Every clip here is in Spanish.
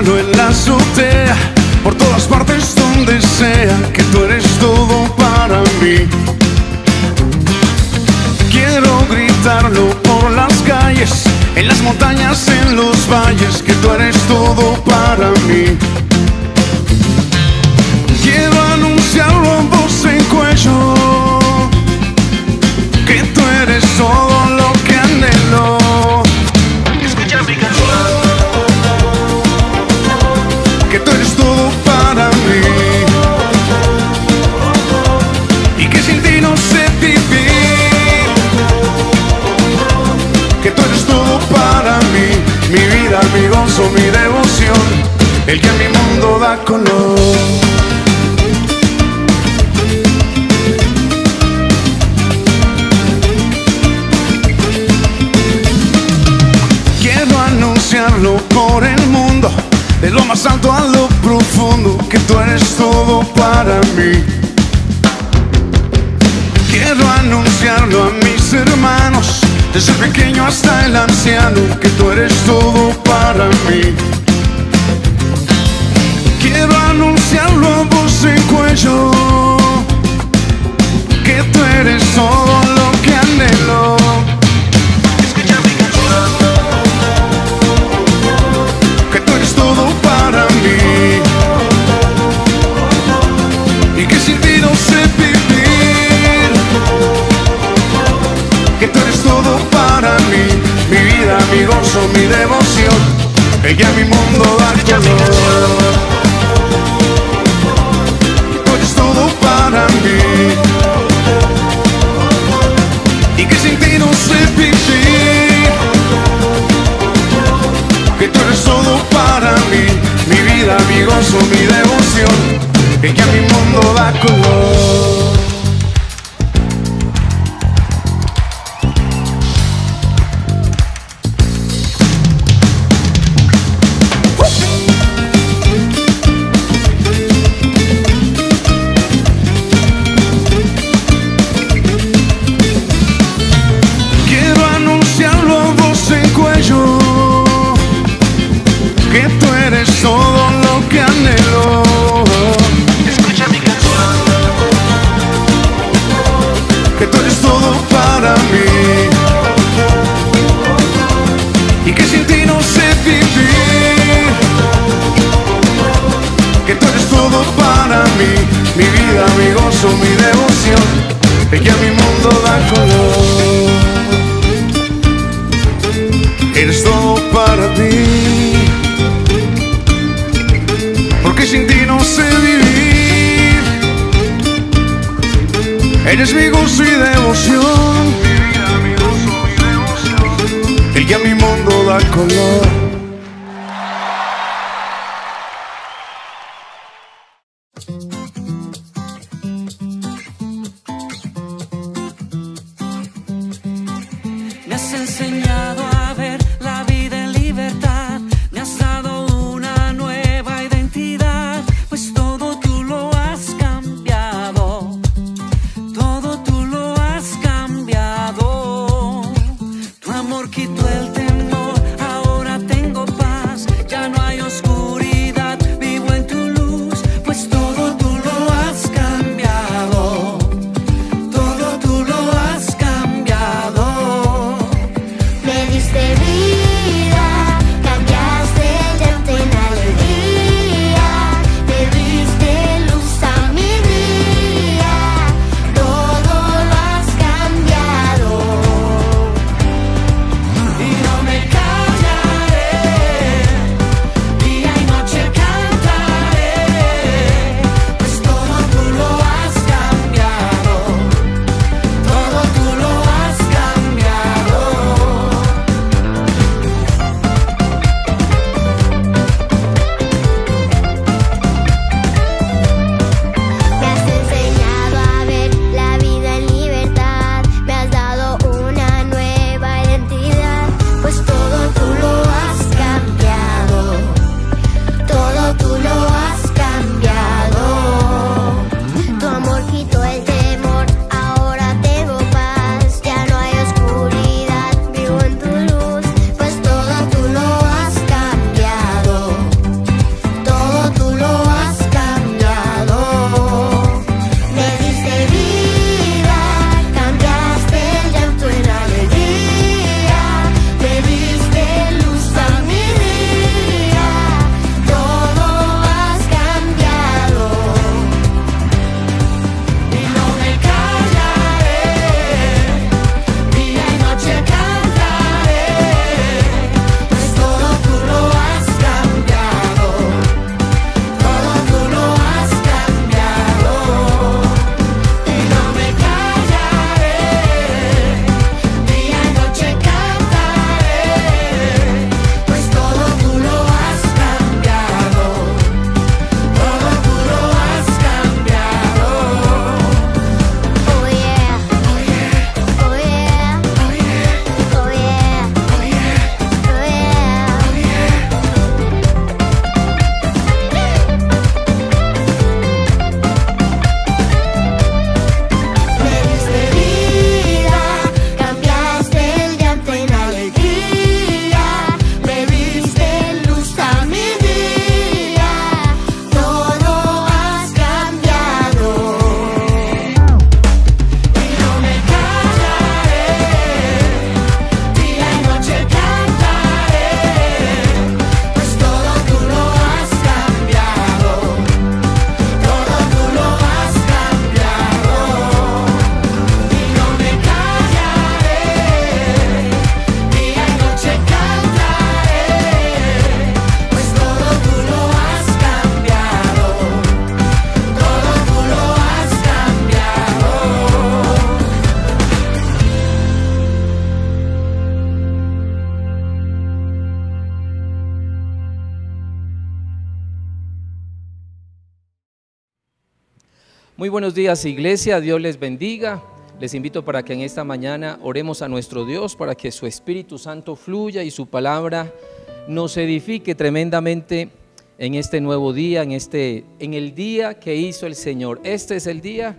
bailando en la azotea, por todas partes donde sea, que tú eres todo para mí. Quiero gritarlo por las calles, en las montañas, en los valles, que tú eres todo para mí. Quiero anunciarlo a voz en cuello, que tú eres todo lo que anhelo. Escucha mi canción. Que tú eres todo para mí, y que sin ti no sé vivir. Que tú eres todo para mí, mi vida, mi gozo, mi devoción, el que a mi mundo da color. Quiero anunciarlo por el mundo, de lo más alto a lo profundo, que tú eres todo para mí. Quiero anunciarlo a mis hermanos, desde el pequeño hasta el anciano, que tú eres todo para mí. Quiero anunciarlo a voz en cuello, que tú eres todo lo que anhelo. Escucha mi canción. Que tú eres todo para mí, y que sin ti no sé vivir. Que tú eres todo para mí, mi vida, mi gozo, mi devoción, el que a mi mundo da color. Tú eres todo para mí, y que sin ti no sé vivir. Que tú eres todo para mí, mi vida, mi gozo, mi devoción, el que a mi mundo da color. Quiero anunciarlo a voz en cuello, que tú eres todo lo que anhelo. Escucha mi canción. Que tú eres todo para mí, y que sin ti no sé vivir. Que tú eres todo para mí, mi vida, mi gozo, mi devoción, el que a mi mundo da color. Eres todo para mí, porque sin ti no sé vivir. Eres mi gozo y devoción, Mi vida, mi gozo, mi devoción. el que a mi mundo da color. Me has enseñado a ver la vida en libertad, me has dado una nueva identidad, pues todo tú lo has cambiado, todo tú lo has cambiado. Tu amor quitó el temor, ahora tengo paz, ya no hay oscuridad, vivo en tu luz, pues todo tú lo has cambiado, todo tú lo has cambiado. Me diste Muy buenos días, iglesia, Dios les bendiga. Les invito para que en esta mañana oremos a nuestro Dios para que su Espíritu Santo fluya y su palabra nos edifique tremendamente en este nuevo día, en el día que hizo el Señor. Este es el día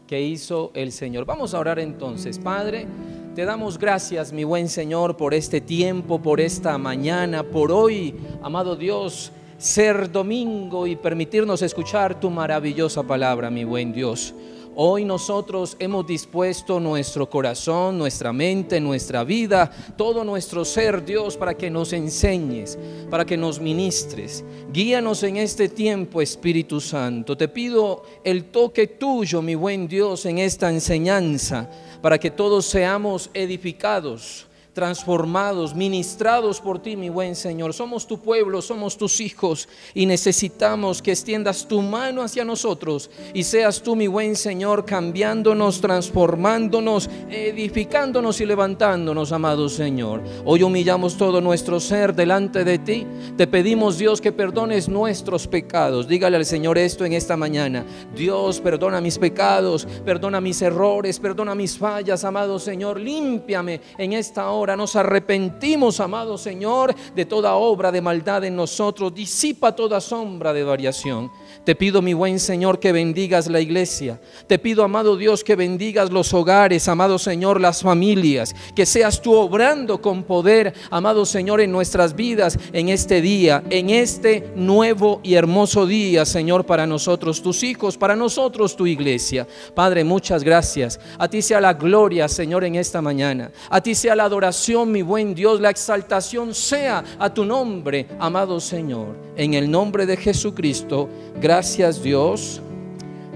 que hizo el Señor. Vamos a orar entonces. Padre, te damos gracias, mi buen Señor, por este tiempo, por esta mañana, por hoy, amado Dios, ser domingo y permitirnos escuchar tu maravillosa palabra, mi buen Dios. Hoy nosotros hemos dispuesto nuestro corazón, nuestra mente, nuestra vida, todo nuestro ser, Dios, para que nos enseñes, para que nos ministres. Guíanos en este tiempo, Espíritu Santo. Te pido el toque tuyo, mi buen Dios, en esta enseñanza, para que todos seamos edificados, transformados, ministrados por ti, mi buen Señor. Somos tu pueblo, somos tus hijos y necesitamos que extiendas tu mano hacia nosotros y seas tú, mi buen Señor, cambiándonos, transformándonos, edificándonos y levantándonos, amado Señor. Hoy humillamos todo nuestro ser delante de ti. Te pedimos, Dios, que perdones nuestros pecados. Dígale al Señor esto en esta mañana. Dios, perdona mis pecados, perdona mis errores, perdona mis fallas, amado Señor. Límpiame en esta hora. Nos arrepentimos, amado Señor, de toda obra de maldad en nosotros. Disipa toda sombra de variación. Te pido, mi buen Señor, que bendigas la iglesia. Te pido, amado Dios, que bendigas los hogares, amado Señor, las familias. Que seas tú obrando con poder, amado Señor, en nuestras vidas, en este día, en este nuevo y hermoso día, Señor, para nosotros, tus hijos, para nosotros, tu iglesia. Padre, muchas gracias. A ti sea la gloria, Señor, en esta mañana. A ti sea la adoración, mi buen Dios, la exaltación sea a tu nombre, amado Señor, en el nombre de Jesucristo. Gracias, Dios.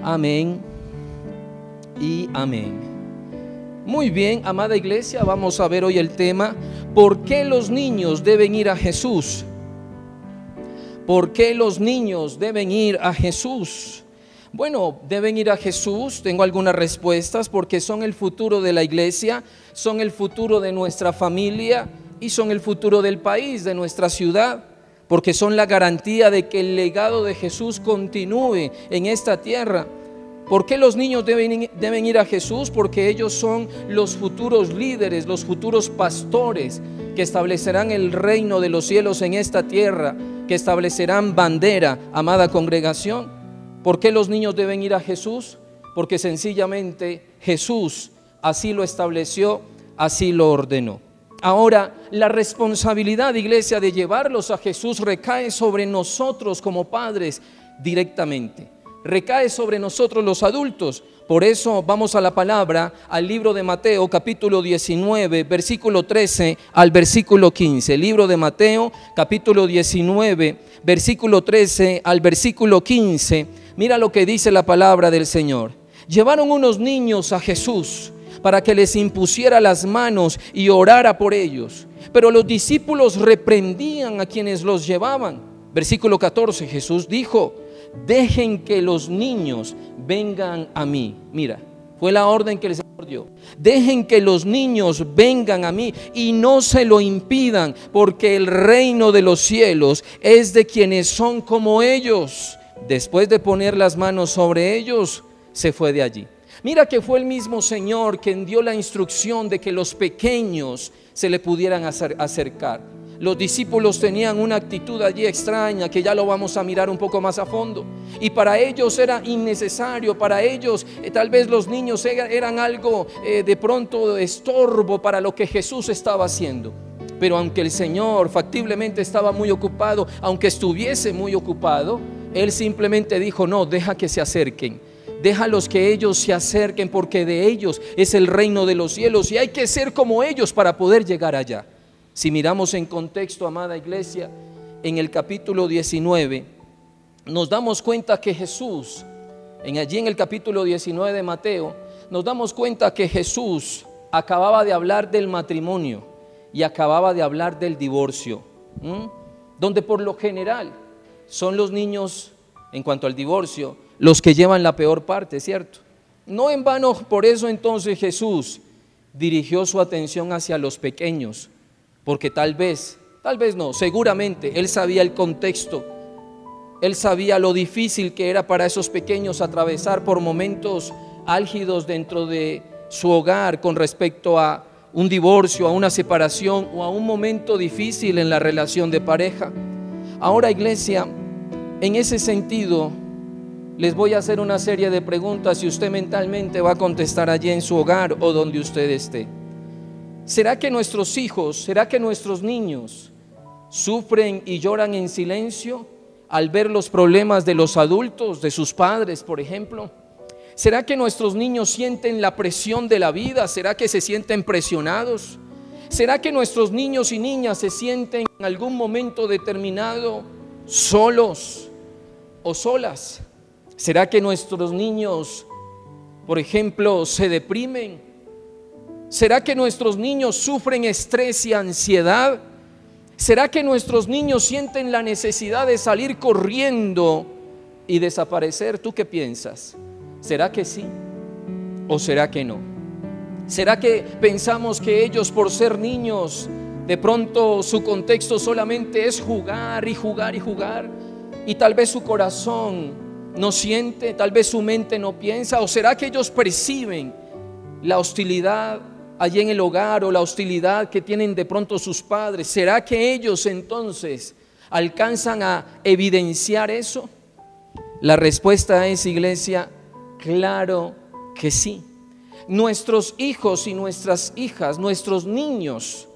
Amén y amén. Muy bien, amada iglesia, vamos a ver hoy el tema: ¿por qué los niños deben ir a Jesús? ¿Por qué los niños deben ir a Jesús? Bueno, deben ir a Jesús. Tengo algunas respuestas, porque son el futuro de la iglesia, son el futuro de nuestra familia y son el futuro del país, de nuestra ciudad, porque son la garantía de que el legado de Jesús continúe en esta tierra. ¿Por qué los niños deben ir a Jesús? Porque ellos son los futuros líderes, los futuros pastores que establecerán el reino de los cielos en esta tierra, que establecerán bandera, amada congregación. ¿Por qué los niños deben ir a Jesús? Porque sencillamente Jesús así lo estableció, así lo ordenó. Ahora, la responsabilidad, iglesia, de llevarlos a Jesús recae sobre nosotros como padres directamente. Recae sobre nosotros los adultos. Por eso vamos a la palabra, al libro de Mateo, capítulo 19, versículo 13 al versículo 15. Libro de Mateo, capítulo 19, versículo 13 al versículo 15. Mira lo que dice la palabra del Señor. Llevaron unos niños a Jesús para que les impusiera las manos y orara por ellos. Pero los discípulos reprendían a quienes los llevaban. Versículo 14, Jesús dijo: dejen que los niños vengan a mí. Mira, fue la orden que el Señor dio. Dejen que los niños vengan a mí y no se lo impidan, porque el reino de los cielos es de quienes son como ellos. Después de poner las manos sobre ellos, se fue de allí. Mira que fue el mismo Señor quien dio la instrucción de que los pequeños se le pudieran acercar. Los discípulos tenían una actitud allí extraña, que ya lo vamos a mirar un poco más a fondo, y para ellos era innecesario. Para ellos tal vez los niños eran algo de pronto estorbo para lo que Jesús estaba haciendo. Pero aunque el Señor factiblemente estaba muy ocupado, aunque estuviese muy ocupado, Él simplemente dijo: no, deja que se acerquen, déjalos que ellos se acerquen, porque de ellos es el reino de los cielos y hay que ser como ellos para poder llegar allá. Si miramos en contexto, amada iglesia, en el capítulo 19 nos damos cuenta que Jesús, allí en el capítulo 19 de Mateo, nos damos cuenta que Jesús acababa de hablar del matrimonio y acababa de hablar del divorcio, donde por lo general son los niños, en cuanto al divorcio, los que llevan la peor parte, ¿cierto? No en vano, por eso entonces Jesús dirigió su atención hacia los Él sabía lo difícil que era para esos pequeños atravesar por momentos álgidos dentro de su hogar con respecto a un divorcio, a una separación o a un momento difícil en la relación de pareja. Ahora, iglesia, en ese sentido, les voy a hacer una serie de preguntas y usted mentalmente va a contestar allí en su hogar o donde usted esté. ¿Será que nuestros hijos, será que nuestros niños sufren y lloran en silencio al ver los problemas de los adultos, de sus padres, por ejemplo? ¿Será que nuestros niños sienten la presión de la vida? ¿Será que se sienten presionados? ¿Será que nuestros niños y niñas se sienten en algún momento determinado solos o solas? ¿Será que nuestros niños, por ejemplo, se deprimen? ¿Será que nuestros niños sufren estrés y ansiedad? ¿Será que nuestros niños sienten la necesidad de salir corriendo y desaparecer? ¿Tú qué piensas? ¿Será que sí o será que no? ¿Será que pensamos que ellos, por ser niños, de pronto su contexto solamente es jugar y jugar y jugar, y tal vez su corazón no siente, tal vez su mente no piensa? ¿O será que ellos perciben la hostilidad allí en el hogar o la hostilidad que tienen de pronto sus padres? ¿Será que ellos entonces alcanzan a evidenciar eso? La respuesta es, iglesia, claro que sí. Nuestros hijos y nuestras hijas, nuestros niños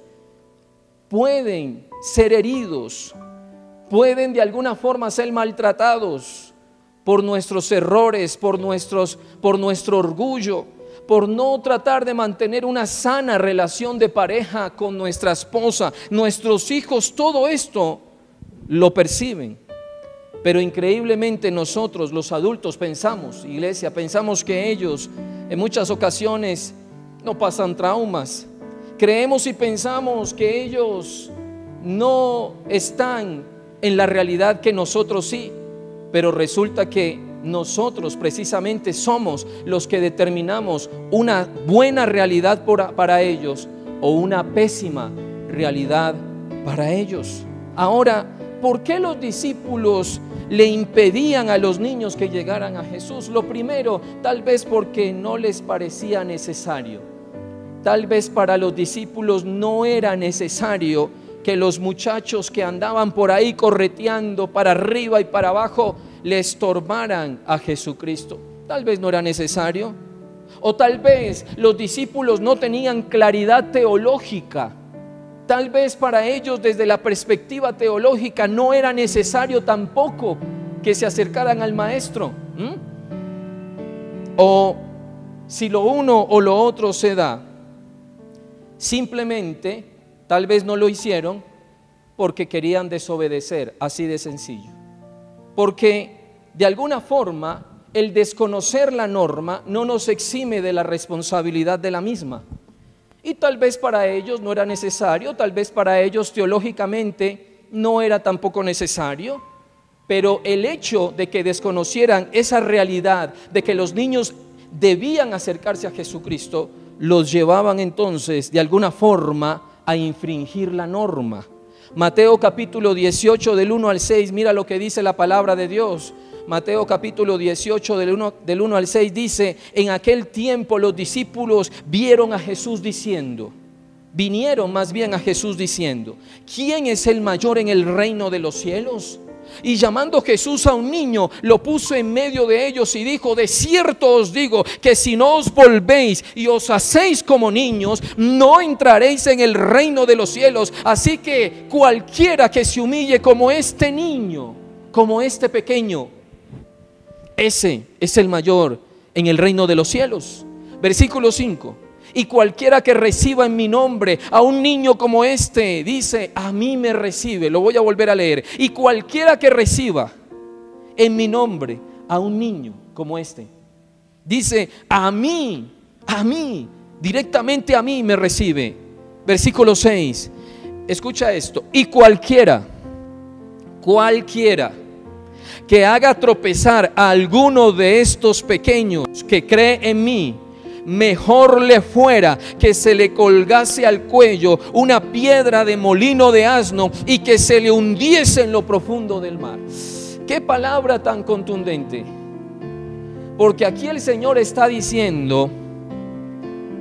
pueden ser heridos, pueden de alguna forma ser maltratados por nuestros errores, por nuestro orgullo, por no tratar de mantener una sana relación de pareja con nuestra esposa. Nuestros hijos todo esto lo perciben. Pero increíblemente nosotros los adultos pensamos, iglesia, pensamos que ellos en muchas ocasiones no pasan traumas. Creemos y pensamos que ellos no están en la realidad que nosotros sí. Pero resulta que nosotros precisamente somos los que determinamos una buena realidad para ellos o una pésima realidad para ellos. Ahora, ¿por qué los discípulos le impedían a los niños que llegaran a Jesús? Lo primero, tal vez porque no les parecía necesario. Tal vez para los discípulos no era necesario que los muchachos que andaban por ahí correteando para arriba y para abajo le estorbaran a Jesucristo. Tal vez no era necesario. O tal vez los discípulos no tenían claridad teológica. Tal vez para ellos, desde la perspectiva teológica, no era necesario tampoco que se acercaran al maestro. O si lo uno o lo otro se da, simplemente tal vez no lo hicieron porque querían desobedecer, así de sencillo. Porque de alguna forma el desconocer la norma no nos exime de la responsabilidad de la misma. Y tal vez para ellos no era necesario, tal vez para ellos teológicamente no era tampoco necesario, pero el hecho de que desconocieran esa realidad de que los niños debían acercarse a Jesucristo, los llevaban entonces de alguna forma a infringir la norma. Mateo capítulo 18 del 1 al 6, mira lo que dice la palabra de Dios. Mateo capítulo 18 del 1 al 6 dice: en aquel tiempo los discípulos vinieron a Jesús diciendo, ¿quién es el mayor en el reino de los cielos? Y llamando Jesús a un niño, lo puso en medio de ellos y dijo: de cierto os digo que si no os volvéis y os hacéis como niños, no entraréis en el reino de los cielos. Así que cualquiera que se humille como este niño, como este pequeño, ese es el mayor en el reino de los cielos. Versículo 5: y cualquiera que reciba en mi nombre a un niño como este, dice, a mí me recibe. Lo voy a volver a leer. Y cualquiera que reciba en mi nombre a un niño como este, dice, a mí, directamente a mí me recibe. Versículo 6, escucha esto: y cualquiera que haga tropezar a alguno de estos pequeños que cree en mí, mejor le fuera que se le colgase al cuello una piedra de molino de asno y que se le hundiese en lo profundo del mar. ¿Qué palabra tan contundente? Porque aquí el Señor está diciendo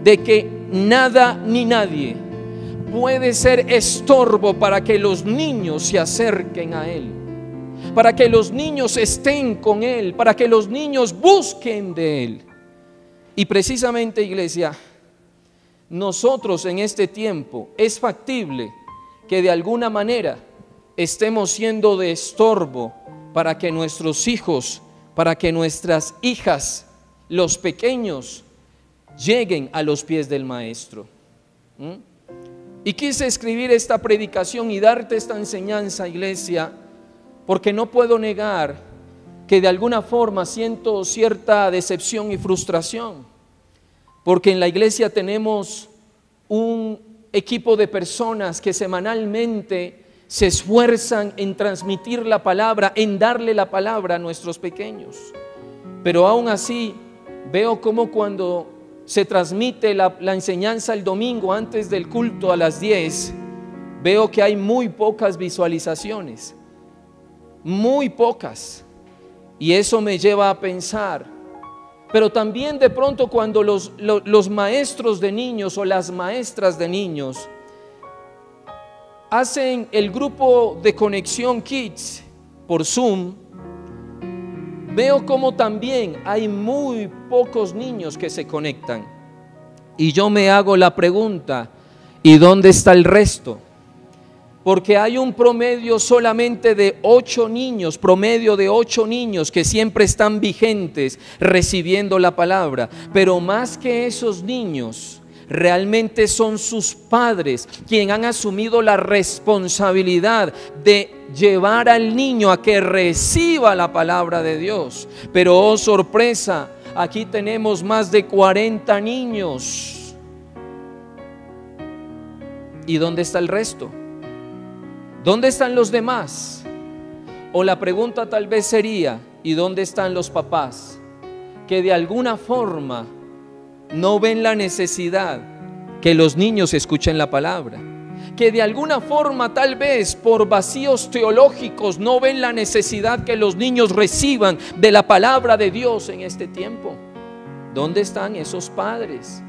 de que nada ni nadie puede ser estorbo para que los niños se acerquen a Él, para que los niños estén con Él, para que los niños busquen de Él. Y precisamente, iglesia, nosotros en este tiempo es factible que de alguna manera estemos siendo de estorbo para que nuestros hijos, para que nuestras hijas, los pequeños, lleguen a los pies del Maestro. Y quise escribir esta predicación y darte esta enseñanza, iglesia, porque no puedo negar que de alguna forma siento cierta decepción y frustración, porque en la iglesia tenemos un equipo de personas que semanalmente se esfuerzan en transmitir la palabra, en darle la palabra a nuestros pequeños, pero aún así veo como cuando se transmite la enseñanza el domingo antes del culto a las 10, veo que hay muy pocas visualizaciones, muy pocas, y eso me lleva a pensar. Pero también de pronto cuando los maestros de niños o las maestras de niños hacen el grupo de conexión Kids por Zoom, veo como también hay muy pocos niños que se conectan. Y yo me hago la pregunta, ¿y dónde está el resto? Porque hay un promedio solamente de 8 niños, promedio de 8 niños que siempre están vigentes recibiendo la palabra. Pero más que esos niños, realmente son sus padres quienes han asumido la responsabilidad de llevar al niño a que reciba la palabra de Dios. Pero oh sorpresa, aquí tenemos más de 40 niños. ¿Y dónde está el resto? ¿Dónde están los demás? O la pregunta tal vez sería, ¿y dónde están los papás? Que de alguna forma no ven la necesidad que los niños escuchen la palabra, que de alguna forma tal vez por vacíos teológicos no ven la necesidad que los niños reciban de la palabra de Dios en este tiempo. ¿Dónde están esos padres?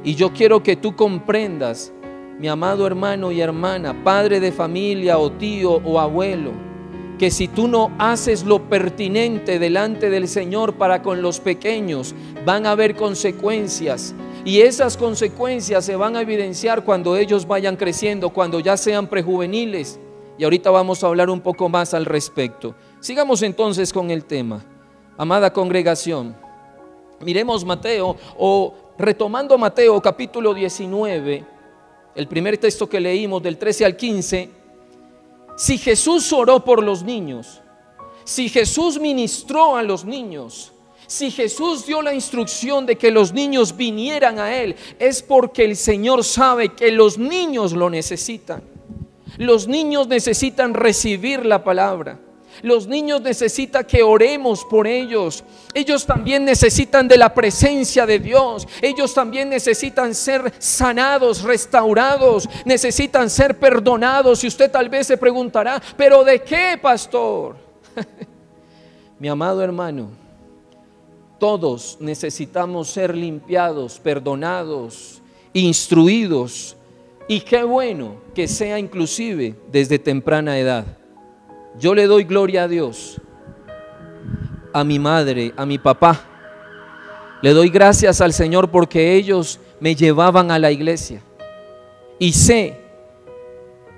Y yo quiero que tú comprendas, mi amado hermano y hermana, padre de familia o tío o abuelo, que si tú no haces lo pertinente delante del Señor para con los pequeños, van a haber consecuencias, y esas consecuencias se van a evidenciar cuando ellos vayan creciendo, cuando ya sean prejuveniles, y ahorita vamos a hablar un poco más al respecto. Sigamos entonces con el tema. Amada congregación, miremos Mateo, o retomando Mateo capítulo 19, el primer texto que leímos del 13 al 15, si Jesús oró por los niños, si Jesús ministró a los niños, si Jesús dio la instrucción de que los niños vinieran a Él, es porque el Señor sabe que los niños lo necesitan. Los niños necesitan recibir la palabra. Los niños necesitan que oremos por ellos. Ellos también necesitan de la presencia de Dios. Ellos también necesitan ser sanados, restaurados. Necesitan ser perdonados. Y usted tal vez se preguntará, ¿pero de qué, pastor? Mi amado hermano, todos necesitamos ser limpiados, perdonados, instruidos. Y qué bueno que sea inclusive desde temprana edad. Yo le doy gloria a Dios, a mi madre, a mi papá. Le doy gracias al Señor porque ellos me llevaban a la iglesia. Y sé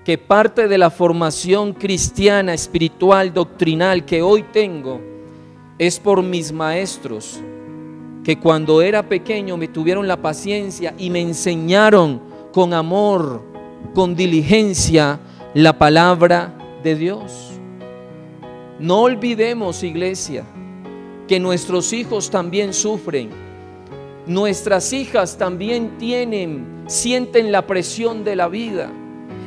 que parte de la formación cristiana, espiritual, doctrinal que hoy tengo es por mis maestros, que cuando era pequeño me tuvieron la paciencia y me enseñaron con amor, con diligencia, la palabra de Dios. No olvidemos, iglesia, que nuestros hijos también sufren. Nuestras hijas también sienten la presión de la vida.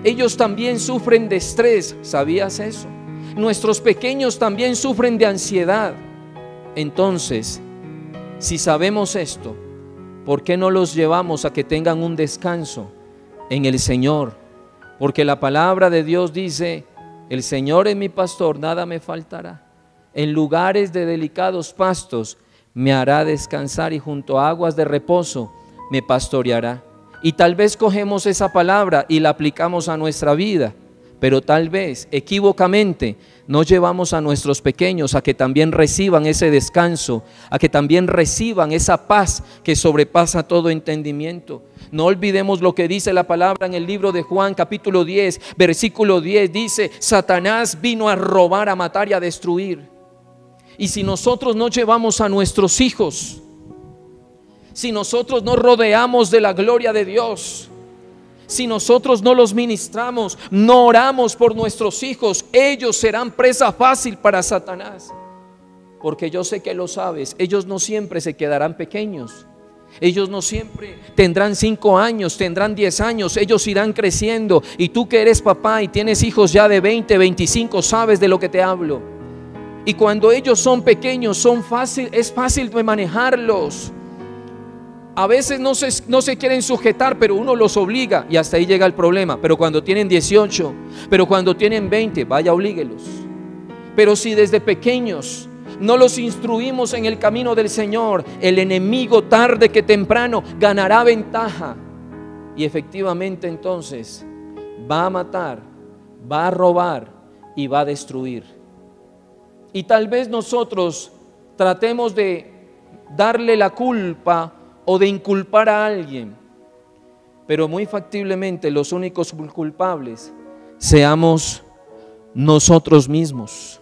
Ellos también sufren de estrés. ¿Sabías eso? Nuestros pequeños también sufren de ansiedad. Entonces, si sabemos esto, ¿por qué no los llevamos a que tengan un descanso en el Señor? Porque la palabra de Dios dice: el Señor es mi pastor, nada me faltará. En lugares de delicados pastos me hará descansar y junto a aguas de reposo me pastoreará. Y tal vez cogemos esa palabra y la aplicamos a nuestra vida, pero tal vez equívocamente no llevamos a nuestros pequeños a que también reciban ese descanso, a que también reciban esa paz que sobrepasa todo entendimiento. No olvidemos lo que dice la palabra en el libro de Juan capítulo 10, versículo 10, dice: Satanás vino a robar, a matar y a destruir. Y si nosotros no llevamos a nuestros hijos, si nosotros no rodeamos de la gloria de Dios, si nosotros no los ministramos, no oramos por nuestros hijos, ellos serán presa fácil para Satanás. Porque yo sé que lo sabes, ellos no siempre se quedarán pequeños. Ellos no siempre tendrán 5 años, tendrán 10 años, ellos irán creciendo. Y tú que eres papá y tienes hijos ya de 20, 25, sabes de lo que te hablo. Y cuando ellos son pequeños, es fácil de manejarlos. A veces no se quieren sujetar, pero uno los obliga y hasta ahí llega el problema. Pero cuando tienen 18, pero cuando tienen 20, vaya, oblíguelos. Pero si desde pequeños no los instruimos en el camino del Señor, el enemigo tarde que temprano ganará ventaja. Y efectivamente entonces va a matar, va a robar y va a destruir. Y tal vez nosotros tratemos de darle la culpa o de inculpar a alguien, pero muy factiblemente los únicos culpables seamos nosotros mismos.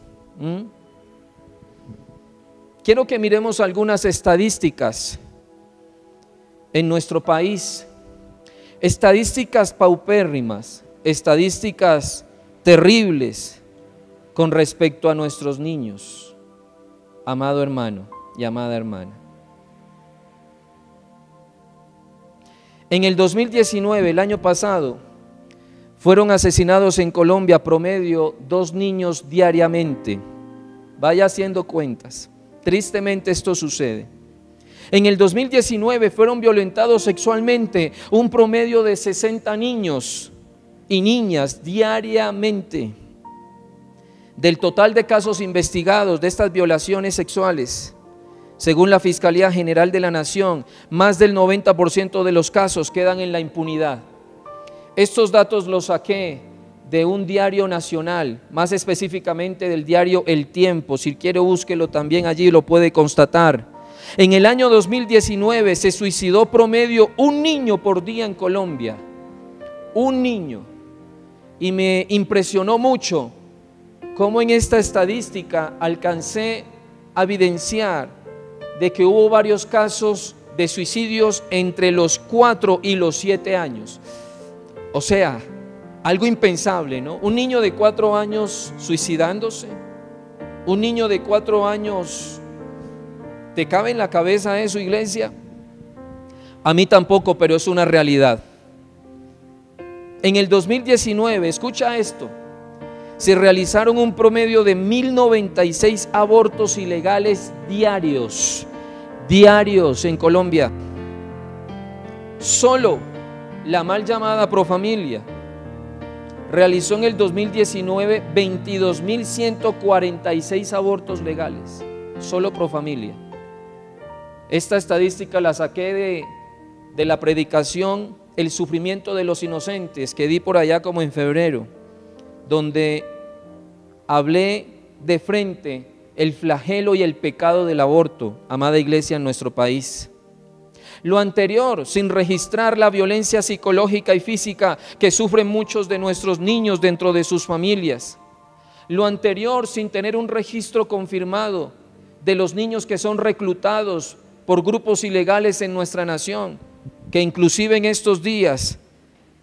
Quiero que miremos algunas estadísticas en nuestro país, estadísticas paupérrimas, estadísticas terribles con respecto a nuestros niños, amado hermano y amada hermana. En el 2019, el año pasado, fueron asesinados en Colombia promedio 2 niños diariamente. Vaya haciendo cuentas. Tristemente esto sucede. En el 2019 fueron violentados sexualmente un promedio de 60 niños y niñas diariamente. Del total de casos investigados de estas violaciones sexuales, según la Fiscalía General de la Nación, más del 90% de los casos quedan en la impunidad. Estos datos los saqué de un diario nacional, más específicamente del diario El Tiempo. Si quiere, búsquelo también, allí lo puede constatar. En el año 2019 se suicidó promedio un niño por día en Colombia. Un niño. Y me impresionó mucho cómo en esta estadística alcancé a evidenciar de que hubo varios casos de suicidios entre los 4 y los 7 años. O sea, algo impensable, ¿no? Un niño de 4 años suicidándose. Un niño de 4 años, ¿te cabe en la cabeza eso, iglesia? A mí tampoco, pero es una realidad. En el 2019, escucha esto, se realizaron un promedio de 1096 abortos ilegales diarios en Colombia. Solo la mal llamada Profamilia realizó en el 2019 22.146 abortos legales, solo Profamilia. Esta estadística la saqué de la predicación El sufrimiento de los inocentes, que di por allá como en febrero, donde hablé de frente el flagelo y el pecado del aborto, amada iglesia, en nuestro país. Lo anterior, sin registrar la violencia psicológica y física que sufren muchos de nuestros niños dentro de sus familias. Lo anterior, sin tener un registro confirmado de los niños que son reclutados por grupos ilegales en nuestra nación, que inclusive en estos días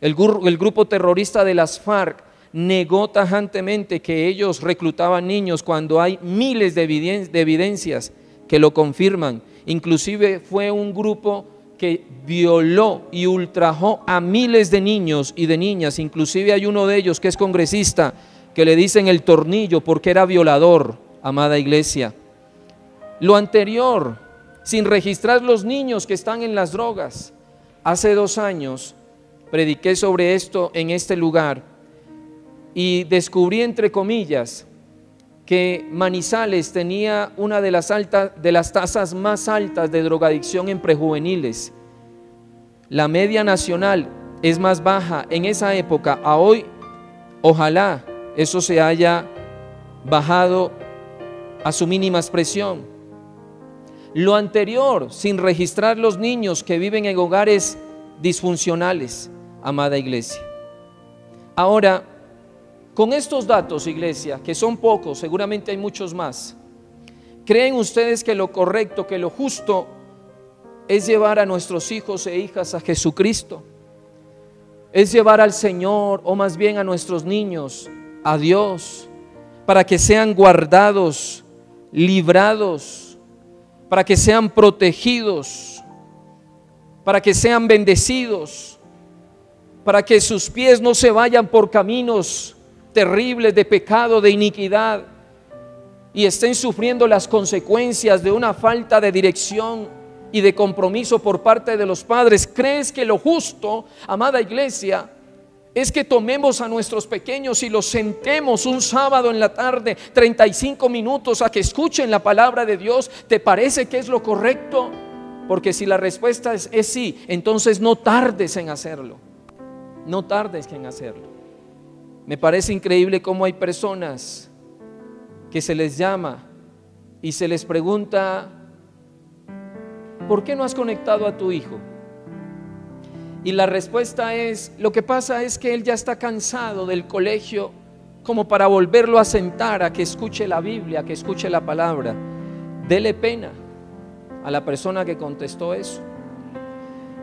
el grupo terrorista de las FARC negó tajantemente que ellos reclutaban niños, cuando hay miles de evidencias que lo confirman. Inclusive fue un grupo que violó y ultrajó a miles de niños y de niñas. Inclusive hay uno de ellos que es congresista, que le dicen el tornillo porque era violador, amada iglesia. Lo anterior, sin registrar los niños que están en las drogas. Hace 2 años prediqué sobre esto en este lugar y descubrí, entre comillas, que Manizales tenía una de las tasas más altas de drogadicción en prejuveniles. La media nacional es más baja en esa época. A hoy, ojalá eso se haya bajado a su mínima expresión. Lo anterior, sin registrar los niños que viven en hogares disfuncionales, amada iglesia. Ahora, con estos datos, iglesia, que son pocos, seguramente hay muchos más, ¿creen ustedes que lo correcto, que lo justo es llevar a nuestros hijos e hijas a Jesucristo? Es llevar al Señor, o más bien a nuestros niños, a Dios, para que sean guardados, librados, para que sean protegidos, para que sean bendecidos, para que sus pies no se vayan por caminos terribles de pecado, de iniquidad, y estén sufriendo las consecuencias de una falta de dirección y de compromiso por parte de los padres? ¿Crees que lo justo, amada iglesia, es que tomemos a nuestros pequeños y los sentemos un sábado en la tarde 35 minutos a que escuchen la palabra de Dios? ¿Te parece que es lo correcto? Porque si la respuesta es sí, entonces no tardes en hacerlo. No tardes en hacerlo. Me parece increíble cómo hay personas que se les llama y se les pregunta: ¿por qué no has conectado a tu hijo? Y la respuesta es: lo que pasa es que él ya está cansado del colegio como para volverlo a sentar a que escuche la Biblia, a que escuche la palabra. Dele pena a la persona que contestó eso.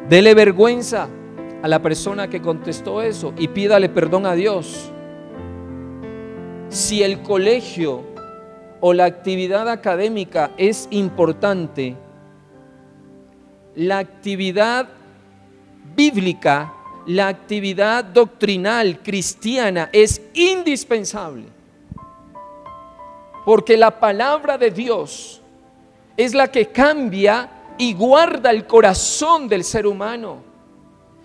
Dele vergüenza a la persona que contestó eso y pídale perdón a Dios. Si el colegio o la actividad académica es importante, la actividad bíblica, la actividad doctrinal cristiana es indispensable, porque la palabra de Dios es la que cambia y guarda el corazón del ser humano.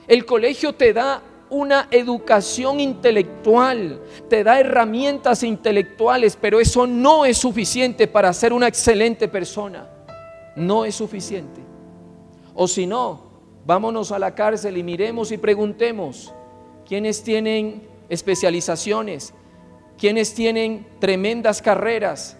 El colegio te da una educación intelectual, te da herramientas intelectuales, pero eso no es suficiente para ser una excelente persona. No es suficiente. O si no, vámonos a la cárcel y miremos y preguntemos: ¿quiénes tienen especializaciones? ¿Quiénes tienen tremendas carreras,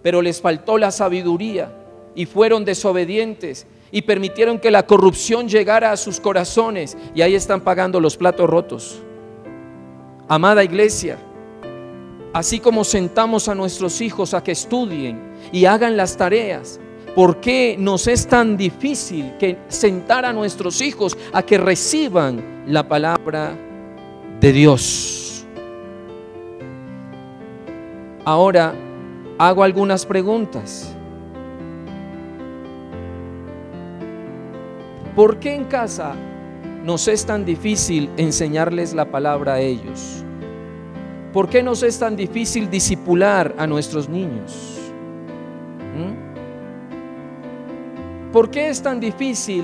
pero les faltó la sabiduría y fueron desobedientes y permitieron que la corrupción llegara a sus corazones, y ahí están pagando los platos rotos? Amada iglesia, así como sentamos a nuestros hijos a que estudien y hagan las tareas, ¿por qué nos es tan difícil que sentar a nuestros hijos a que reciban la palabra de Dios? Ahora hago algunas preguntas. ¿Por qué en casa nos es tan difícil enseñarles la palabra a ellos? ¿Por qué nos es tan difícil discipular a nuestros niños? ¿Por qué es tan difícil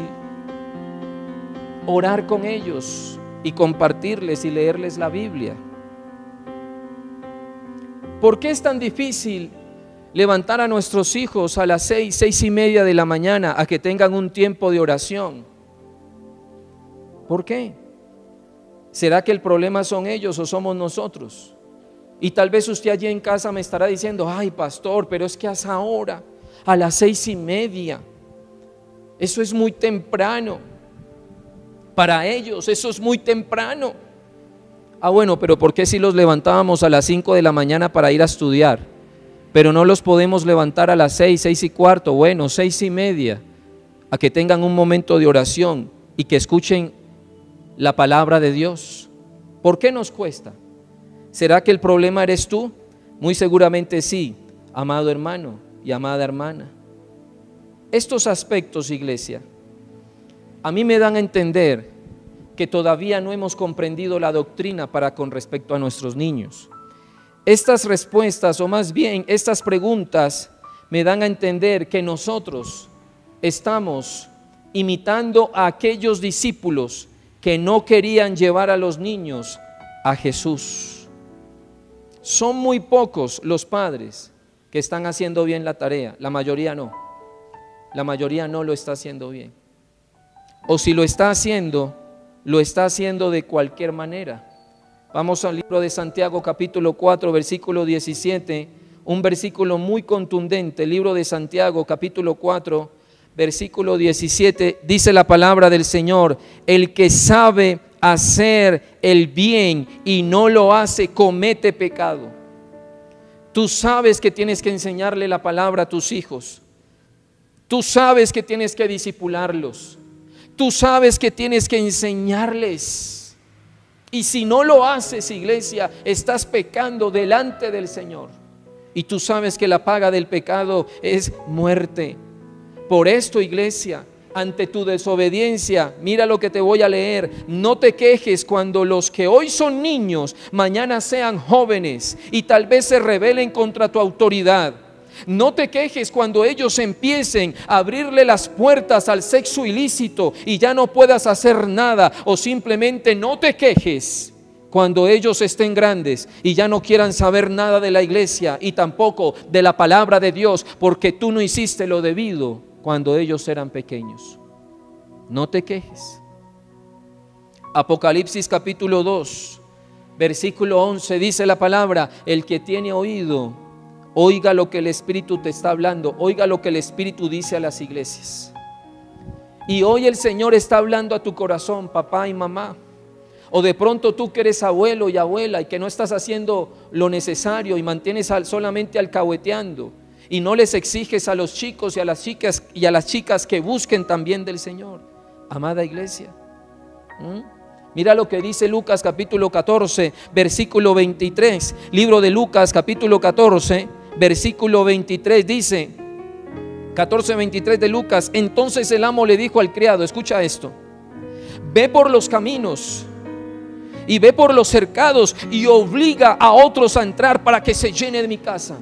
orar con ellos y compartirles y leerles la Biblia? ¿Por qué es tan difícil levantar a nuestros hijos a las 6:30 de la mañana a que tengan un tiempo de oración? ¿Por qué? ¿Será que el problema son ellos o somos nosotros? Y tal vez usted allí en casa me estará diciendo: ay, pastor, pero es que a esa hora, a las 6:30, eso es muy temprano. Para ellos eso es muy temprano. Ah, bueno, pero ¿por qué si los levantábamos a las 5 de la mañana para ir a estudiar, pero no los podemos levantar a las 6:15, bueno, 6:30, a que tengan un momento de oración y que escuchen la palabra de Dios? ¿Por qué nos cuesta? ¿Será que el problema eres tú? Muy seguramente sí, amado hermano y amada hermana. Estos aspectos, iglesia, a mí me dan a entender que todavía no hemos comprendido la doctrina para con respecto a nuestros niños. Estas respuestas, o más bien estas preguntas, me dan a entender que nosotros estamos imitando a aquellos discípulos que no querían llevar a los niños a Jesús. Son muy pocos los padres que están haciendo bien la tarea. La mayoría no. La mayoría no lo está haciendo bien. O si lo está haciendo de cualquier manera. Vamos al libro de Santiago capítulo 4 versículo 17, un versículo muy contundente. El libro de Santiago capítulo 4 versículo 17, dice la palabra del Señor: el que sabe hacer el bien y no lo hace, comete pecado. Tú sabes que tienes que enseñarle la palabra a tus hijos. Tú sabes que tienes que discipularlos. Tú sabes que tienes que enseñarles. Y si no lo haces, iglesia, estás pecando delante del Señor. Y tú sabes que la paga del pecado es muerte. Por esto, iglesia, ante tu desobediencia, mira lo que te voy a leer: no te quejes cuando los que hoy son niños, mañana sean jóvenes y tal vez se rebelen contra tu autoridad. No te quejes cuando ellos empiecen a abrirle las puertas al sexo ilícito y ya no puedas hacer nada. O simplemente no te quejes cuando ellos estén grandes y ya no quieran saber nada de la iglesia y tampoco de la palabra de Dios, porque tú no hiciste lo debido cuando ellos eran pequeños. No te quejes. Apocalipsis capítulo 2 versículo 11 dice la palabra: el que tiene oído, oiga lo que el Espíritu te está hablando. Oiga lo que el Espíritu dice a las iglesias. Y hoy el Señor está hablando a tu corazón, papá y mamá. O de pronto tú que eres abuelo y abuela y que no estás haciendo lo necesario y mantienes solamente alcahueteando y no les exiges a los chicos y a las chicas que busquen también del Señor. Amada iglesia, mira lo que dice Lucas capítulo 14 versículo 23. Libro de Lucas capítulo 14 versículo 23 dice, 14:23 de Lucas: entonces el amo le dijo al criado, escucha esto: ve por los caminos y ve por los cercados y obliga a otros a entrar para que se llene de mi casa.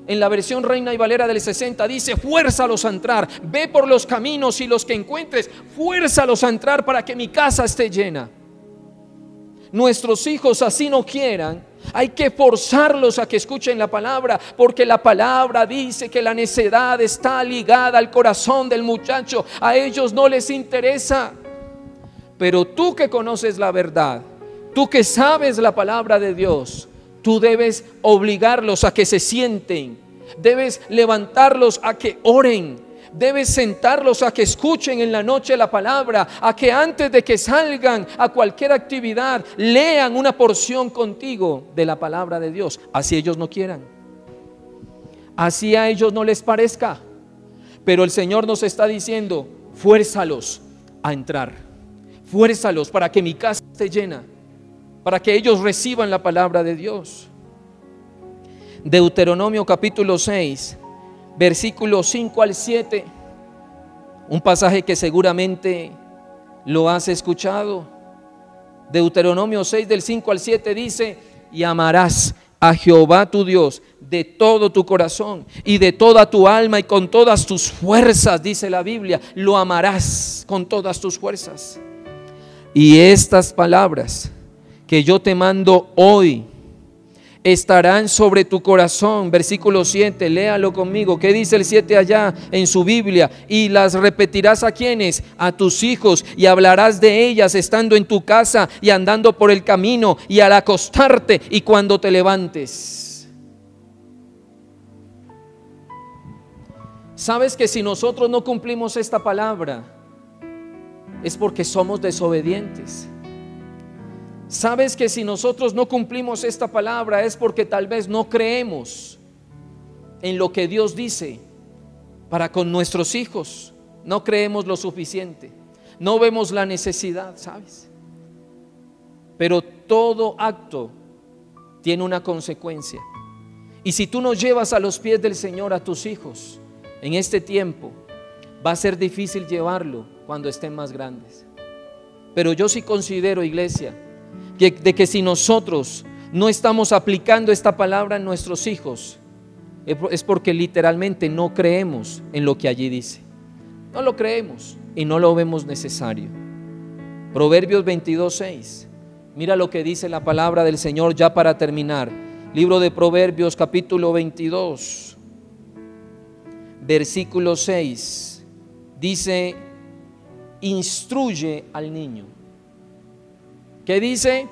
En la versión Reina y Valera del 60 dice: fuérzalos a entrar, ve por los caminos y los que encuentres, fuérzalos a entrar para que mi casa esté llena. Nuestros hijos, así no quieran, hay que forzarlos a que escuchen la palabra, porque la palabra dice que la necedad está ligada al corazón del muchacho. A ellos no les interesa. Pero tú que conoces la verdad, tú que sabes la palabra de Dios, tú debes obligarlos a que se sienten, debes levantarlos a que oren, debes sentarlos a que escuchen en la noche la palabra, a que antes de que salgan a cualquier actividad lean una porción contigo de la palabra de Dios. Así ellos no quieran, así a ellos no les parezca, pero el Señor nos está diciendo: fuérzalos a entrar, fuérzalos para que mi casa esté llena, para que ellos reciban la palabra de Dios. Deuteronomio capítulo 6 versículos 5 al 7, un pasaje que seguramente lo has escuchado. Deuteronomio 6 del 5 al 7 dice: y amarás a Jehová tu Dios de todo tu corazón y de toda tu alma y con todas tus fuerzas, dice la Biblia. Lo amarás con todas tus fuerzas. Y estas palabras que yo te mando hoy estarán sobre tu corazón. Versículo 7, léalo conmigo. ¿Qué dice el 7 allá en su Biblia? Y las repetirás ¿a quiénes? A tus hijos, y hablarás de ellas estando en tu casa y andando por el camino y al acostarte y cuando te levantes. ¿Sabes que si nosotros no cumplimos esta palabra es porque somos desobedientes? ¿Sabes que si nosotros no cumplimos esta palabra es porque tal vez no creemos en lo que Dios dice para con nuestros hijos? No creemos lo suficiente, no vemos la necesidad, ¿sabes? Pero todo acto tiene una consecuencia. Y si tú no llevas a los pies del Señor a tus hijos en este tiempo, va a ser difícil llevarlo cuando estén más grandes. Pero yo sí considero, iglesia, de que si nosotros no estamos aplicando esta palabra en nuestros hijos, es porque literalmente no creemos en lo que allí dice. No lo creemos y no lo vemos necesario. Proverbios 22:6. Mira lo que dice la palabra del Señor ya para terminar. Libro de Proverbios, capítulo 22, versículo 6. Dice: instruye al niño. ¿Qué dice?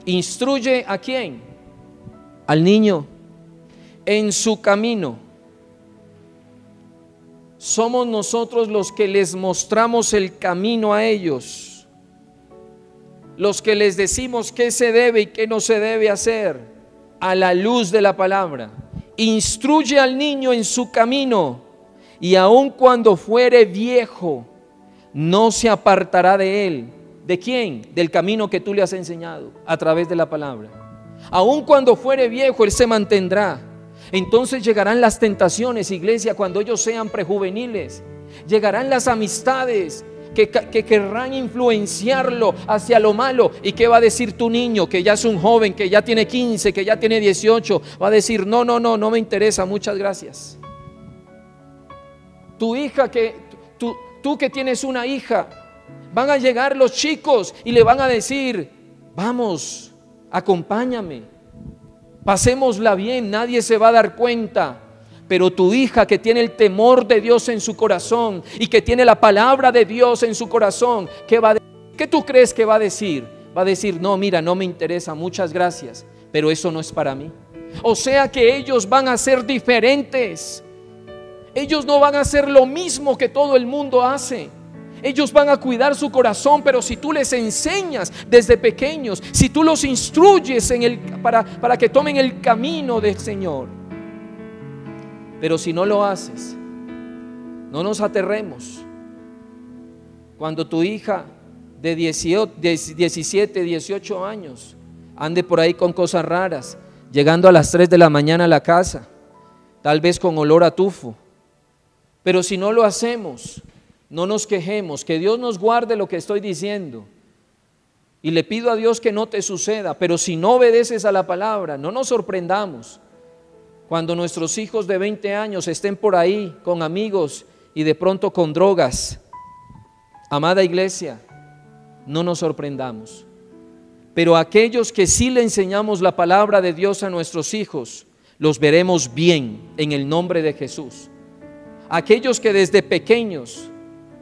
Instruye ¿a quién? Al niño en su camino. Somos nosotros los que les mostramos el camino a ellos, los que les decimos qué se debe y qué no se debe hacer a la luz de la palabra. Instruye al niño en su camino, y aun cuando fuere viejo, no se apartará de él. ¿De quién? Del camino que tú le has enseñado a través de la palabra. Aun cuando fuere viejo, él se mantendrá. Entonces llegarán las tentaciones, iglesia, cuando ellos sean prejuveniles. Llegarán las amistades que querrán influenciarlo hacia lo malo. ¿Y qué va a decir tu niño que ya es un joven, que ya tiene 15, que ya tiene 18? Va a decir: no me interesa, muchas gracias. Tu hija, tú que tienes una hija, van a llegar los chicos y le van a decir: vamos, acompáñame, pasémosla bien, nadie se va a dar cuenta. Pero tu hija, que tiene el temor de Dios en su corazón y que tiene la palabra de Dios en su corazón, ¿qué va a decir? ¿Qué tú crees que va a decir? Va a decir: no, mira, no me interesa, muchas gracias, pero eso no es para mí. O sea que ellos van a ser diferentes. Ellos no van a hacer lo mismo que todo el mundo hace. Ellos van a cuidar su corazón, pero si tú les enseñas desde pequeños, si tú los instruyes para que tomen el camino del Señor. Pero si no lo haces, no nos aterremos cuando tu hija de 17, 18 años ande por ahí con cosas raras, llegando a las 3 de la mañana a la casa, tal vez con olor a tufo. Pero si no lo hacemos, no nos quejemos, que Dios nos guarde lo que estoy diciendo. Y le pido a Dios que no te suceda, pero si no obedeces a la palabra, no nos sorprendamos cuando nuestros hijos de 20 años estén por ahí con amigos y de pronto con drogas. Amada iglesia, no nos sorprendamos. Pero aquellos que sí le enseñamos la palabra de Dios a nuestros hijos, los veremos bien en el nombre de Jesús. Aquellos que desde pequeños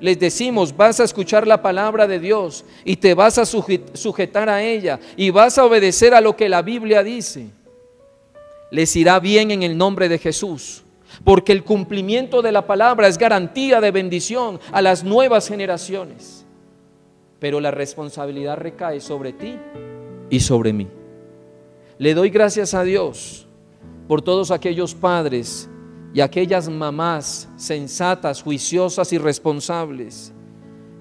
les decimos: vas a escuchar la palabra de Dios y te vas a sujetar a ella y vas a obedecer a lo que la Biblia dice, les irá bien en el nombre de Jesús, porque el cumplimiento de la palabra es garantía de bendición a las nuevas generaciones. Pero la responsabilidad recae sobre ti y sobre mí. Le doy gracias a Dios por todos aquellos padres y aquellas mamás sensatas, juiciosas y responsables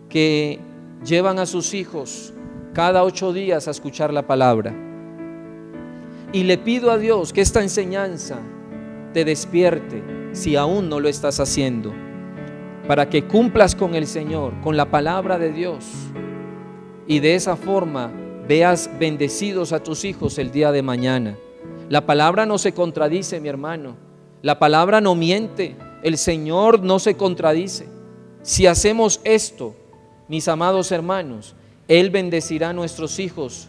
que llevan a sus hijos cada 8 días a escuchar la palabra. Y le pido a Dios que esta enseñanza te despierte, si aún no lo estás haciendo, para que cumplas con el Señor, con la palabra de Dios, y de esa forma veas bendecidos a tus hijos el día de mañana. La palabra no se contradice, mi hermano. La palabra no miente, el Señor no se contradice. Si hacemos esto, mis amados hermanos, Él bendecirá a nuestros hijos.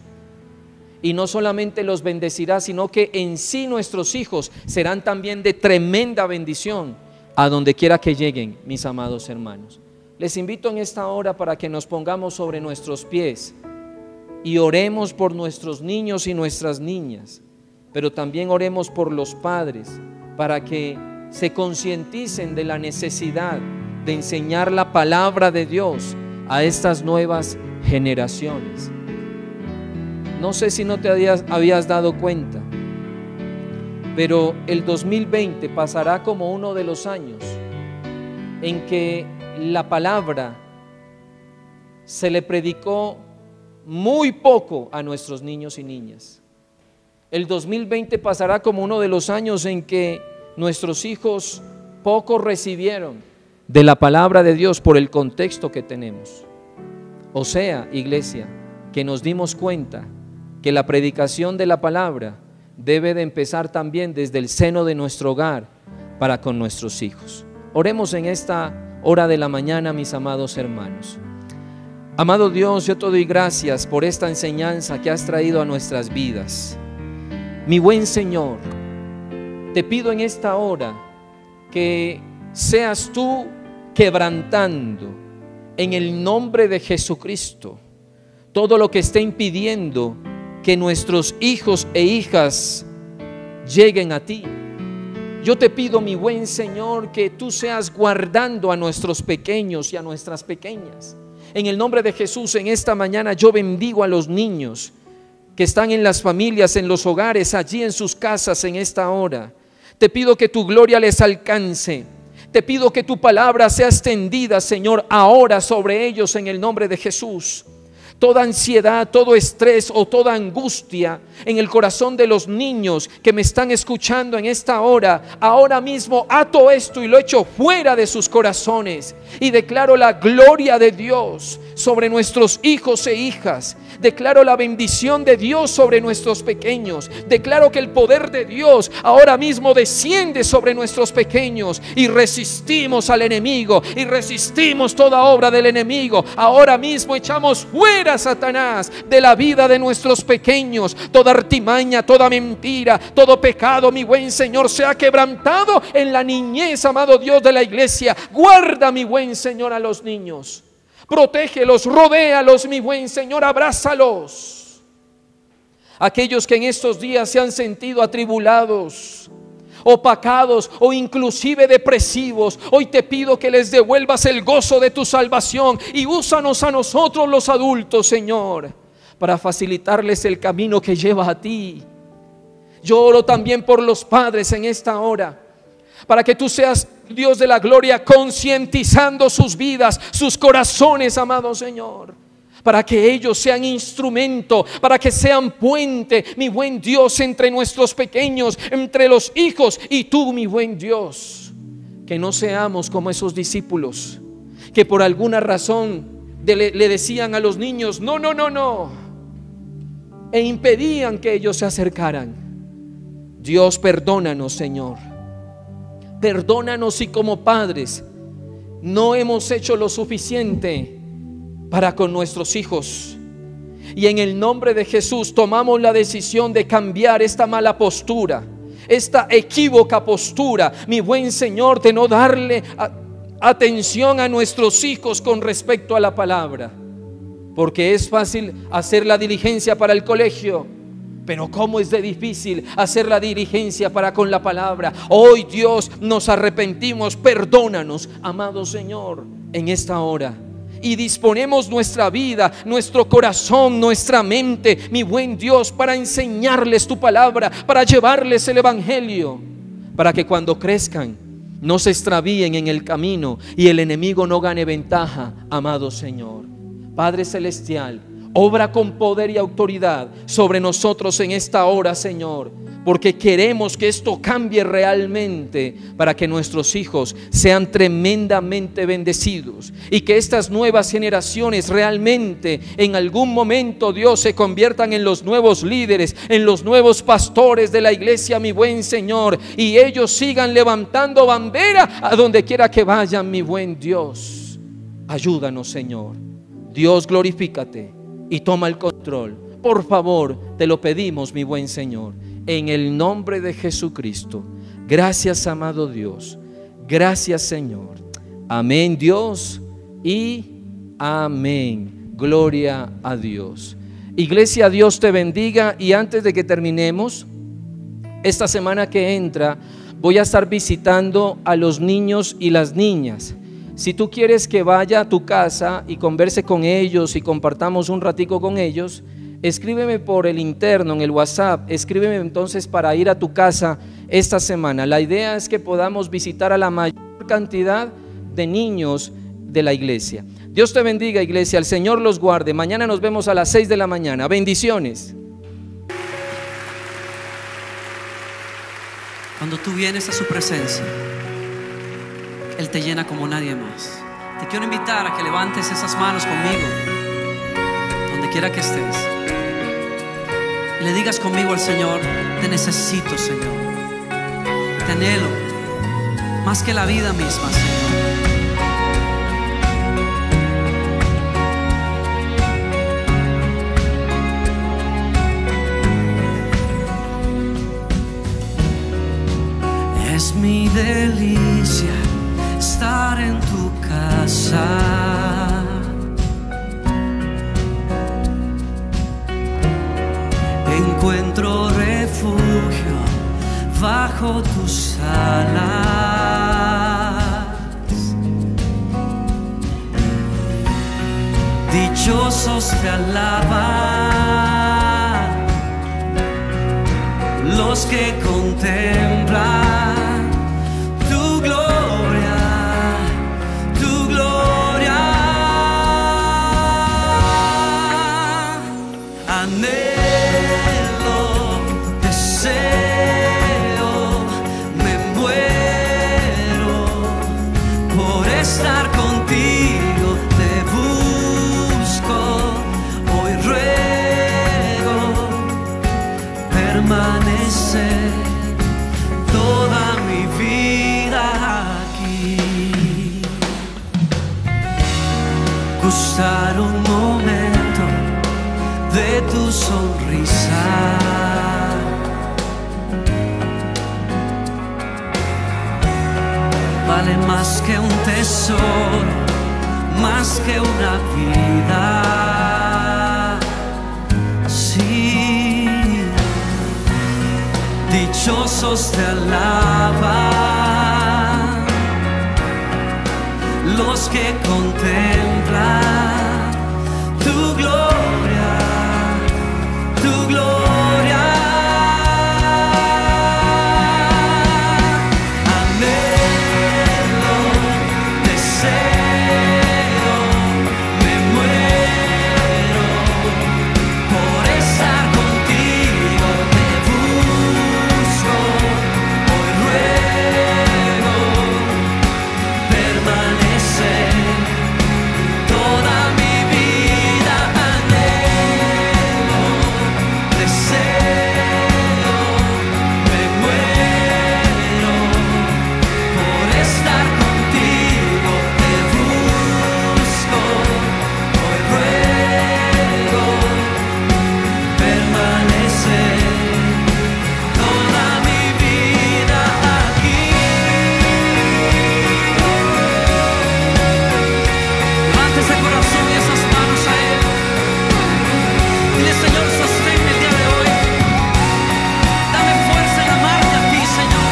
Y no solamente los bendecirá, sino que en sí nuestros hijos serán también de tremenda bendición a donde quiera que lleguen, mis amados hermanos. Les invito en esta hora para que nos pongamos sobre nuestros pies y oremos por nuestros niños y nuestras niñas, pero también oremos por los padres, para que se concienticen de la necesidad de enseñar la palabra de Dios a estas nuevas generaciones. No sé si no te habías dado cuenta, pero el 2020 pasará como uno de los años en que la palabra se le predicó muy poco a nuestros niños y niñas. El 2020 pasará como uno de los años en que nuestros hijos poco recibieron de la palabra de Dios por el contexto que tenemos. O sea, iglesia, que nos dimos cuenta que la predicación de la palabra debe de empezar también desde el seno de nuestro hogar para con nuestros hijos. Oremos en esta hora de la mañana, mis amados hermanos. Amado Dios, yo te doy gracias por esta enseñanza que has traído a nuestras vidas. Mi buen Señor, te pido en esta hora que seas tú quebrantando en el nombre de Jesucristo todo lo que esté impidiendo que nuestros hijos e hijas lleguen a ti. Yo te pido, mi buen Señor, que tú seas guardando a nuestros pequeños y a nuestras pequeñas. En el nombre de Jesús, en esta mañana yo bendigo a los niños que están en las familias, en los hogares, allí en sus casas en esta hora. Te pido que tu gloria les alcance. Te pido que tu palabra sea extendida, Señor, ahora sobre ellos en el nombre de Jesús. Toda ansiedad, todo estrés o toda angustia en el corazón de los niños que me están escuchando en esta hora, ahora mismo ato esto y lo echo fuera de sus corazones y declaro la gloria de Dios sobre nuestros hijos e hijas. Declaro la bendición de Dios sobre nuestros pequeños. Declaro que el poder de Dios ahora mismo desciende sobre nuestros pequeños y resistimos al enemigo y resistimos toda obra del enemigo. Ahora mismo echamos fuera a Satanás de la vida de nuestros pequeños. Toda artimaña, toda mentira, todo pecado, mi buen Señor, sea quebrantado en la niñez, amado Dios de la iglesia. Guarda, mi buen Señor, a los niños. Protégelos, rodéalos, mi buen Señor, abrázalos. Aquellos que en estos días se han sentido atribulados, opacados o inclusive depresivos, hoy te pido que les devuelvas el gozo de tu salvación y úsanos a nosotros los adultos, Señor, para facilitarles el camino que lleva a ti. Yo oro también por los padres en esta hora, para que tú seas, Dios de la gloria, concientizando sus vidas, sus corazones, amado Señor, para que ellos sean instrumento, para que sean puente, mi buen Dios, entre nuestros pequeños, entre los hijos y tú, mi buen Dios. Que no seamos como esos discípulos que por alguna razón le decían a los niños no, no, no, no, e impedían que ellos se acercaran. Dios, perdónanos, Señor. Perdónanos si como padres no hemos hecho lo suficiente para con nuestros hijos. Y en el nombre de Jesús tomamos la decisión de cambiar esta mala postura, esta equívoca postura, mi buen Señor, de no darle atención a nuestros hijos con respecto a la palabra. Porque es fácil hacer la diligencia para el colegio, pero cómo es de difícil hacer la diligencia para con la palabra. Hoy, Dios, nos arrepentimos, perdónanos, amado Señor, en esta hora. Y disponemos nuestra vida, nuestro corazón, nuestra mente, mi buen Dios, para enseñarles tu palabra, para llevarles el evangelio, para que cuando crezcan no se extravíen en el camino y el enemigo no gane ventaja, amado Señor. Padre celestial, obra con poder y autoridad sobre nosotros en esta hora, Señor, porque queremos que esto cambie realmente para que nuestros hijos sean tremendamente bendecidos y que estas nuevas generaciones realmente en algún momento, Dios, se conviertan en los nuevos líderes, en los nuevos pastores de la iglesia, mi buen Señor, y ellos sigan levantando bandera a donde quiera que vayan, mi buen Dios. Ayúdanos, Señor. Dios, glorifícate y toma el control. Por favor, te lo pedimos, mi buen Señor, en el nombre de Jesucristo. Gracias, amado Dios. Gracias, Señor. Amén, Dios, y amén. Gloria a Dios. Iglesia, Dios te bendiga. Y antes de que terminemos, esta semana que entra voy a estar visitando a los niños y las niñas. Si tú quieres que vaya a tu casa y converse con ellos y compartamos un ratico con ellos, escríbeme por el interno, en el WhatsApp. Escríbeme entonces para ir a tu casa esta semana. La idea es que podamos visitar a la mayor cantidad de niños de la iglesia. Dios te bendiga, iglesia. El Señor los guarde. Mañana nos vemos a las 6 de la mañana. Bendiciones. Cuando tú vienes a su presencia, Él te llena como nadie más. Te quiero invitar a que levantes esas manos conmigo, donde quiera que estés, y le digas conmigo al Señor: te necesito, Señor. Te anhelo más que la vida misma, Señor. delicia estar en tu casa. Encuentro refugio bajo tus alas. Dichosos te alaban los que contemplan tu gloria, tu gloria. Anhelo, deseo, me muero por estar contigo. Te busco, hoy ruego permanecer toda mi vida aquí. Gustar un momento de tu sonrisa. Vale más que un tesoro, más que una vida. Sí, dichosos te alaban los que contemplan tu gloria, tu gloria. Anhelo, deseo, me muero por estar contigo. Te busco, hoy ruego permanecer toda mi vida. Anhelo, deseo, me muero por estar contigo. Te busco, hoy ruego permanecer toda mi vida aquí. Levante ese corazón y esas manos a Él. Dile: Señor, sosténme el día de hoy. Dame fuerza en amarte a ti, Señor.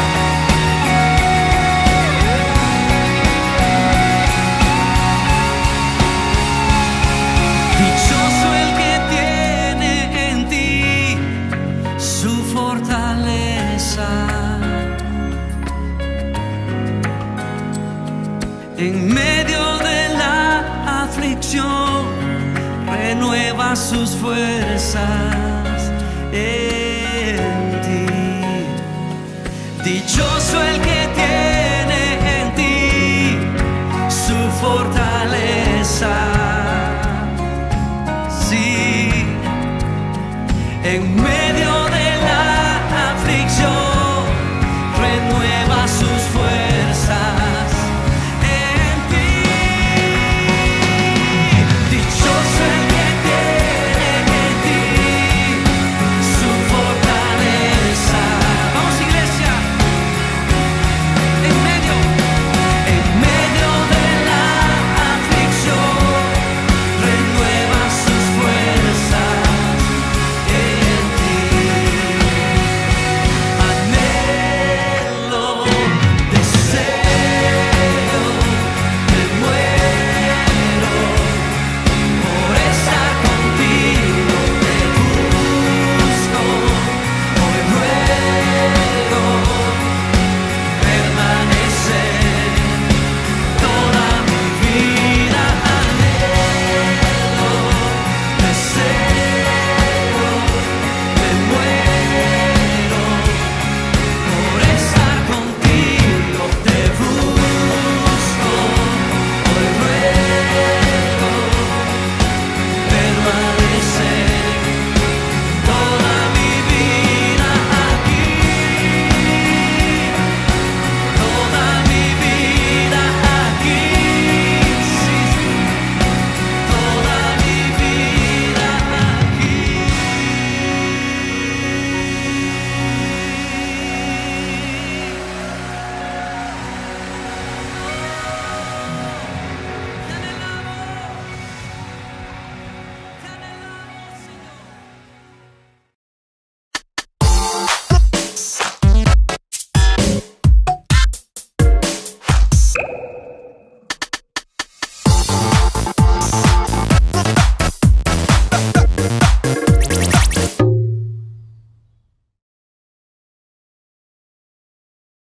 Dichoso el que tiene en ti su fortaleza. En medio de la aflicción renueva sus fuerzas en ti. Dichoso el que tiene en ti su fortaleza. Sí, en medio